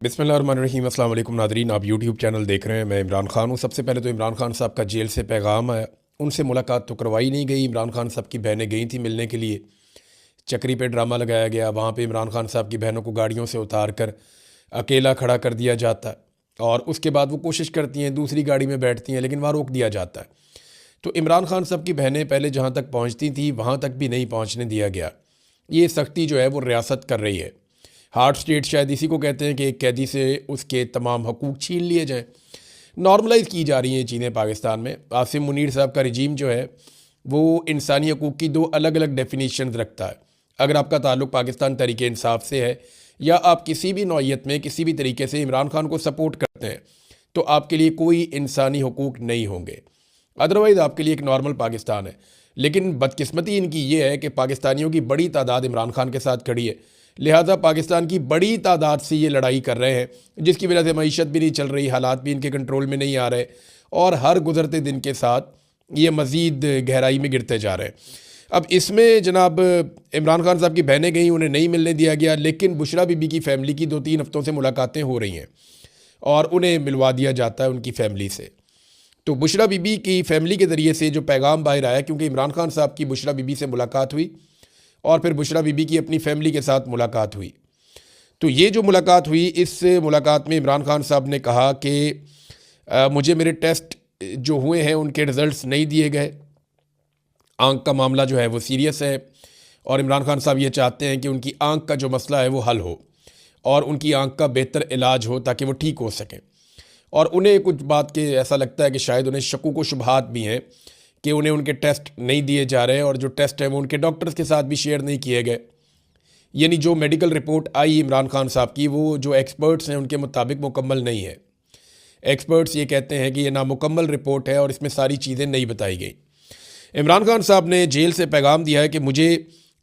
बिस्मिल्लाहिर्रहमानिर्रहीम। अस्सलाम वालेकुम नादरीन, आप यूट्यूब चैनल देख रहे हैं। मैं इमरान खान हूँ। सबसे पहले तो इमरान खान साहब का जेल से पैगाम है, उनसे मुलाकात तो करवाई नहीं गई। इमरान खान साहब की बहनें गई थी मिलने के लिए, चक्री पे ड्रामा लगाया गया। वहाँ पे इमरान खान साहब की बहनों को गाड़ियों से उतार कर अकेला खड़ा कर दिया जाता है और उसके बाद वो कोशिश करती हैं, दूसरी गाड़ी में बैठती हैं, लेकिन वहाँ रोक दिया जाता है। तो इमरान खान साहब की बहनें पहले जहाँ तक पहुँचती थी वहाँ तक भी नहीं पहुँचने दिया गया। ये सख्ती जो है वो रियासत कर रही है। हार्ड स्टेट शायद इसी को कहते हैं कि एक कैदी से उसके तमाम हकूक़ छीन लिए जाएँ। नॉर्मलाइज़ की जा रही हैं चीज़ें पाकिस्तान में। आसिम मुनीर साहब का रिजीम जो है वो इंसानी हकूक़ की दो अलग अलग डेफिनेशन रखता है। अगर आपका ताल्लुक़ पाकिस्तान तहरीक इंसाफ से है या आप किसी भी नौइयत में किसी भी तरीके से इमरान खान को सपोर्ट करते हैं तो आपके लिए कोई इंसानी हकूक़ नहीं होंगे। अदरवाइज़ आपके लिए एक नॉर्मल पाकिस्तान है। लेकिन बदकिस्मती इनकी ये है कि पाकिस्तानियों की बड़ी तादाद इमरान खान के साथ खड़ी है, लिहाजा पाकिस्तान की बड़ी तादाद से ये लड़ाई कर रहे हैं, जिसकी वजह से मईशत भी नहीं चल रही, हालात भी इनके कंट्रोल में नहीं आ रहे और हर गुजरते दिन के साथ ये मज़ीद गहराई में गिरते जा रहे हैं। अब इसमें जनाब इमरान खान साहब की बहनें गई, उन्हें नहीं मिलने दिया गया, लेकिन बुशरा बीबी की फ़ैमिली की 2-3 हफ़्तों से मुलाकातें हो रही हैं और उन्हें मिलवा दिया जाता है उनकी फ़ैमिली से। तो बुशरा बीबी की फ़ैमिली के ज़रिए से जो पैगाम बाहर आया, क्योंकि इमरान खान साहब की बुशरा बीबी से मुलाकात हुई और फिर बुशरा बीबी की अपनी फ़ैमिली के साथ मुलाकात हुई। तो ये जो मुलाकात हुई, इस मुलाकात में इमरान खान साहब ने कहा कि मुझे मेरे टेस्ट जो हुए हैं उनके रिज़ल्ट्स नहीं दिए गए, आँख का मामला जो है वो सीरियस है और इमरान खान साहब ये चाहते हैं कि उनकी आँख का जो मसला है वो हल हो और उनकी आँख का बेहतर इलाज हो ताकि वो ठीक हो सकें। और उन्हें कुछ बात के ऐसा लगता है कि शायद उन्हें शक्कुक व शुबहात भी हैं कि उन्हें उनके टेस्ट नहीं दिए जा रहे और जो टेस्ट हैं वो उनके डॉक्टर्स के साथ भी शेयर नहीं किए गए। यानी जो मेडिकल रिपोर्ट आई इमरान खान साहब की, वो जो एक्सपर्ट्स हैं उनके मुताबिक मुकम्मल नहीं है। एक्सपर्ट्स ये कहते हैं कि ये नामुकम्मल रिपोर्ट है और इसमें सारी चीज़ें नहीं बताई गई। इमरान खान साहब ने जेल से पैगाम दिया है कि मुझे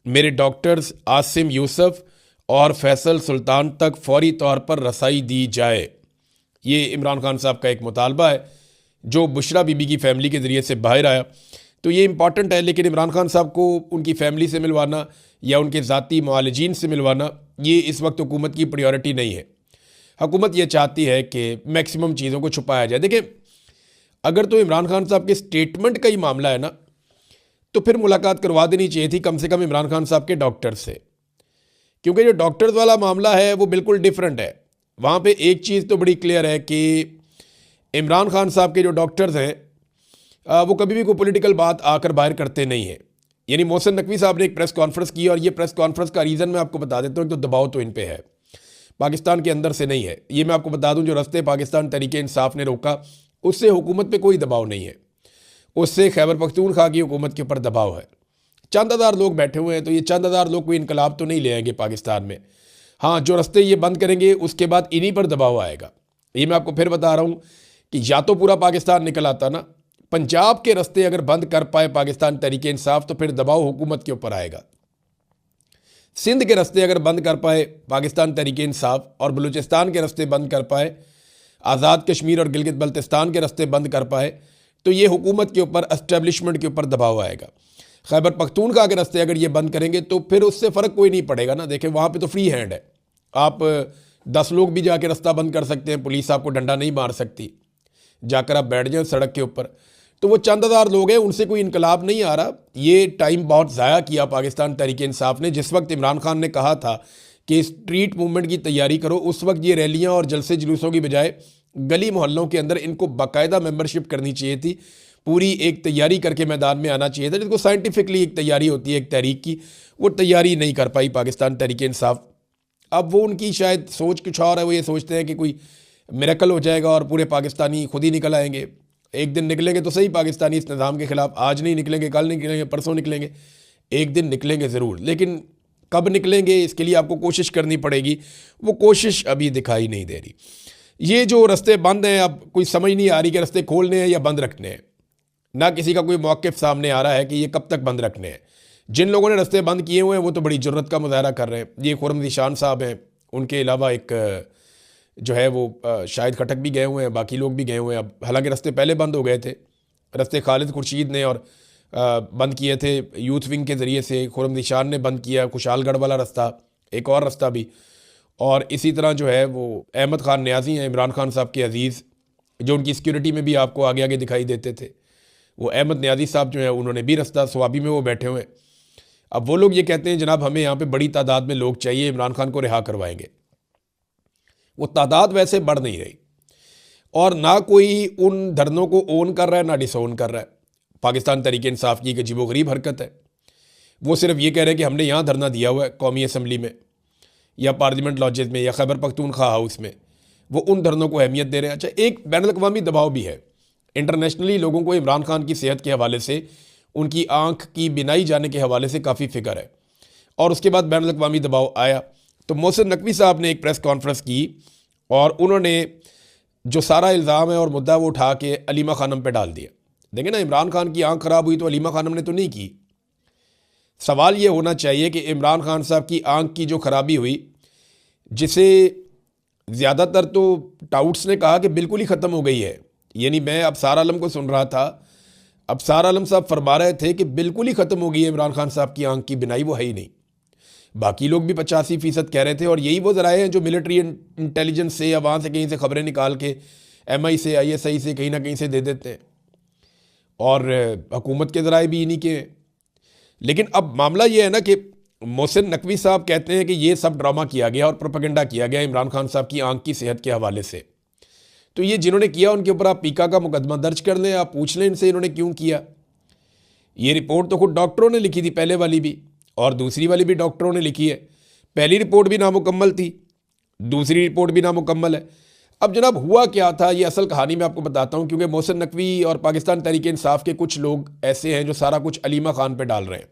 मेरे डॉक्टर्स आसिम यूसुफ और फैसल सुल्तान तक फौरी तौर पर रसाई दी जाए। ये इमरान खान साहब का एक मुतालबा है जो बुशरा बीबी की फ़ैमिली के ज़रिए से बाहर आया। तो ये इंपॉर्टेंट है, लेकिन इमरान खान साहब को उनकी फ़ैमिली से मिलवाना या उनके ज़ाती मुआलिजीन से मिलवाना ये इस वक्त हुकूमत की प्रायोरिटी नहीं है। हुकूमत ये चाहती है कि मैक्सिमम चीज़ों को छुपाया जाए। देखिए, अगर तो इमरान खान साहब के स्टेटमेंट का ही मामला है ना, तो फिर मुलाकात करवा देनी चाहिए थी कम से कम इमरान खान साहब के डॉक्टर से, क्योंकि जो डॉक्टर्स वाला मामला है वो बिल्कुल डिफरेंट है। वहाँ पे एक चीज़ तो बड़ी क्लियर है कि इमरान खान साहब के जो डॉक्टर्स हैं वो कभी भी कोई पॉलिटिकल बात आकर बाहर करते नहीं हैं। यानी मोहसिन नकवी साहब ने एक प्रेस कॉन्फ्रेंस की और ये प्रेस कॉन्फ्रेंस का रीज़न मैं आपको बता देता हूँ। तो दबाव तो इन पे है, पाकिस्तान के अंदर से नहीं है। ये मैं आपको बता दूँ, जो रास्ते पाकिस्तान तहरीक इंसाफ ने रोका उससे हुकूमत पे कोई दबाव नहीं है, उससे खैबर पख्तूनख्वा की हुकूमत के ऊपर दबाव है। चंद हज़ार लोग बैठे हुए हैं, तो ये चंद हज़ार लोग कोई इनकलाब तो नहीं ले आएंगे पाकिस्तान में। हाँ, जो रास्ते ये बंद करेंगे उसके बाद इन्हीं पर दबाव आएगा। ये मैं आपको फिर बता रहा हूँ कि या तो पूरा पाकिस्तान निकल आता ना, पंजाब के रास्ते अगर बंद कर पाए पाकिस्तान तहरीक इंसाफ तो फिर दबाव हुकूमत के ऊपर आएगा। सिंध के रास्ते अगर बंद कर पाए पाकिस्तान तहरीक इंसाफ और बलूचिस्तान के रास्ते बंद कर पाए, आज़ाद कश्मीर और गिलगित बल्तिस्तान के रास्ते बंद कर पाए, तो ये हुकूमत के ऊपर, एस्टेब्लिशमेंट के ऊपर दबाव आएगा। खैबर पख्तूनख्वा के रास्ते अगर ये बंद करेंगे तो फिर उससे फ़र्क कोई नहीं पड़ेगा ना। देखें, वहाँ पे तो फ्री हैंड है, आप 10 लोग भी जाके रास्ता बंद कर सकते हैं, पुलिस आपको डंडा नहीं मार सकती। जाकर आप बैठ जाएं सड़क के ऊपर। तो वो चंद हज़ार लोग हैं, उनसे कोई इनकलाब नहीं आ रहा। ये टाइम बहुत ज़ाया किया पाकिस्तान तहरीक इंसाफ ने। जिस वक्त इमरान खान ने कहा था कि स्ट्रीट मूवमेंट की तैयारी करो, उस वक्त ये रैलियाँ और जलसे जुलूसों की बजाय गली मोहल्लों के अंदर इनको बाकायदा मेंबरशिप करनी चाहिए थी, पूरी एक तैयारी करके मैदान में आना चाहिए था, जिसको साइंटिफिकली एक तैयारी होती है एक तहरीक की। वो तैयारी नहीं कर पाई पाकिस्तान तहरीक इंसाफ। अब वो उनकी शायद सोच कुछ और है, वो ये सोचते हैं कि कोई मिरेकल हो जाएगा और पूरे पाकिस्तानी खुद ही निकल आएंगे। एक दिन निकलेंगे तो सही पाकिस्तानी इस निज़ाम के ख़िलाफ़, आज नहीं निकलेंगे, कल नहीं निकलेंगे, परसों निकलेंगे, एक दिन निकलेंगे ज़रूर। लेकिन कब निकलेंगे इसके लिए आपको कोशिश करनी पड़ेगी, वो कोशिश अभी दिखाई नहीं दे रही। ये जो रास्ते बंद हैं, अब कोई समझ नहीं आ रही कि रास्ते खोलने हैं या बंद रखने हैं। ना किसी का कोई मौक़िफ़ सामने आ रहा है कि ये कब तक बंद रखने हैं। जिन लोगों ने रास्ते बंद किए हुए हैं वो तो बड़ी जुर्रत का मुज़ाहरा कर रहे हैं। ये खुर्रम ज़ीशान साहब हैं, उनके अलावा एक जो है वो शाहिद खटक भी गए हुए हैं, बाकी लोग भी गए हुए हैं। अब हालांकि रास्ते पहले बंद हो गए थे, रास्ते खालिद खुर्शीद ने और बंद किए थे यूथ विंग के ज़रिए से, खुर्रम ज़ीशान ने बंद किया, खुशालगढ़ वाला रास्ता, एक और रास्ता भी। और इसी तरह जो है वो अहमद ख़ान न्याज़ी हैं, इमरान खान साहब के अजीज़, जो उनकी सिक्योरिटी में भी आपको आगे आगे दिखाई देते थे। वो अहमद न्याज़ी साहब जो है उन्होंने भी रास्ता स्वाबी में वो बैठे हुए हैं। अब वो लोग ये कहते हैं जनाब हमें यहाँ पे बड़ी तादाद में लोग चाहिए, इमरान खान को रिहा करवाएंगे। वो तादाद वैसे बढ़ नहीं रही और ना कोई उन धरनों को ओन कर रहा है ना डिसोन कर रहा है। पाकिस्तान तहरीक इंसाफ की एक अजीबोगरीब हरकत है। वो सिर्फ ये कह रहे हैं कि हमने यहाँ धरना दिया हुआ है कौमी असम्बली में या पार्लियामेंट लॉजेस में या खैबर पख्तूनख्वा हाउस में, वो उन धरनों को अहमियत दे रहे हैं। अच्छा, एक बैनुल-अक़वामी दबाव भी है। इंटरनेशनली लोगों को इमरान खान की सेहत के हवाले से, उनकी आँख की बिनाई जाने के हवाले से काफ़ी फ़िक्र है। और उसके बाद बैनुल-अक़वामी दबाव आया तो मोहसिन नकवी साहब ने एक प्रेस कॉन्फ्रेंस की और उन्होंने जो सारा इल्ज़ाम है और मुद्दा वो उठा के अलीमा खानम पे डाल दिया। देखें ना, इमरान खान की आँख ख़राब हुई तो अलीमा खानम ने तो नहीं की। सवाल ये होना चाहिए कि इमरान खान साहब की आँख की जो ख़राबी हुई, जिसे ज़्यादातर तो टाउट्स ने कहा कि बिल्कुल ही ख़त्म हो गई है, यानी मैं अबसार आलम को सुन रहा था, अबसार आलम साहब फरमा रहे थे कि बिल्कुल ही ख़त्म हो गई है इमरान खान साहब की आँख की बिनाई, वो है ही नहीं। बाकी लोग भी 85% कह रहे थे और यही वो ज़राए हैं जो मिलिट्री इंटेलिजेंस से या वहाँ से कहीं से खबरें निकाल के MI से ISI से कहीं ना कहीं से दे देते हैं और हुकूमत के ज़राए भी इन्हीं के हैं। लेकिन अब मामला ये है ना कि मोहसिन नकवी साहब कहते हैं कि ये सब ड्रामा किया गया और प्रोपेगेंडा किया गया इमरान खान साहब की आँख की सेहत के हवाले से। तो ये जिन्होंने किया उनके ऊपर आप पीका का मुकदमा दर्ज कर लें, आप पूछ लें इनसे इन्होंने क्यों किया। ये रिपोर्ट तो खुद डॉक्टरों ने लिखी थी, पहले वाली भी और दूसरी वाली भी डॉक्टरों ने लिखी है। पहली रिपोर्ट भी नामुकम्मल थी, दूसरी रिपोर्ट भी नामुकम्मल है। अब जनाब हुआ क्या था, ये असल कहानी मैं आपको बताता हूँ, क्योंकि मोहसिन नकवी और पाकिस्तान तहरीक इंसाफ के कुछ लोग ऐसे हैं जो सारा कुछ अलीमा खान पे डाल रहे हैं।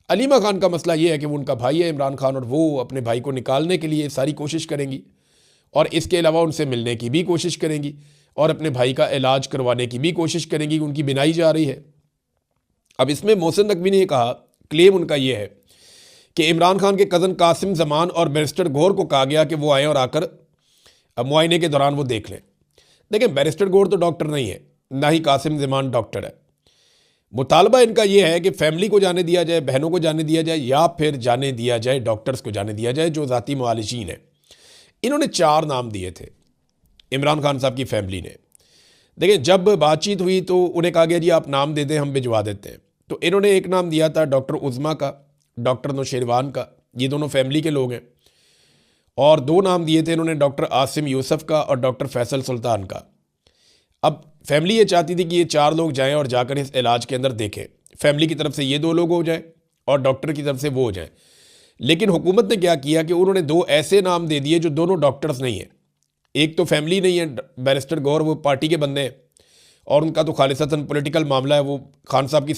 अलीमा खान का मसला ये है कि वो उनका भाई है इमरान खान और वो अपने भाई को निकालने के लिए सारी कोशिश करेंगी और इसके अलावा उनसे मिलने की भी कोशिश करेंगी और अपने भाई का इलाज करवाने की भी कोशिश करेंगी। उनकी बिनाई जा रही है। अब इसमें मोहसिन नकवी ने कहा, क्लेम उनका ये है कि इमरान खान के कज़न कासिम जमान और बैरिस्टर गौर को कहा गया कि वो आएँ और आकर मुआयने के दौरान वो देख लें। देखें, बैरिस्टर गौर तो डॉक्टर नहीं है, ना ही कासिम जमान डॉक्टर है। मुतालबा इनका ये है कि फैमिली को जाने दिया जाए, बहनों को जाने दिया जाए या फिर जाने दिया जाए डॉक्टर्स को जाने दिया जाए जो ज़ाती मुआलिजीन है। इन्होंने 4 नाम दिए थे इमरान खान साहब की फैमिली ने। देखिए, जब बातचीत हुई तो उन्हें कहा गया जी आप नाम दे दें, हम भिजवा देते हैं। तो इन्होंने एक नाम दिया था डॉक्टर उज़मा का, डॉक्टर नौशेरवान का, ये दोनों फैमिली के लोग हैं। और 2 नाम दिए थे इन्होंने डॉक्टर आसिम यूसुफ का और डॉक्टर फैसल सुल्तान का। अब फैमिली ये चाहती थी कि ये 4 लोग जाएं और जाकर इस इलाज के अंदर देखें। फैमिली की तरफ से ये 2 लोग हो जाएं और डॉक्टर की तरफ से वो हो जाएं। लेकिन हुकूमत ने क्या किया कि उन्होंने 2 ऐसे नाम दे दिए जो दोनों डॉक्टर्स नहीं हैं। एक तो फैमिली नहीं है, बैरिस्टर गौर वो पार्टी के बंदे हैं और उनका तो खालिसतन पॉलिटिकल मामला है, वो खान साहब की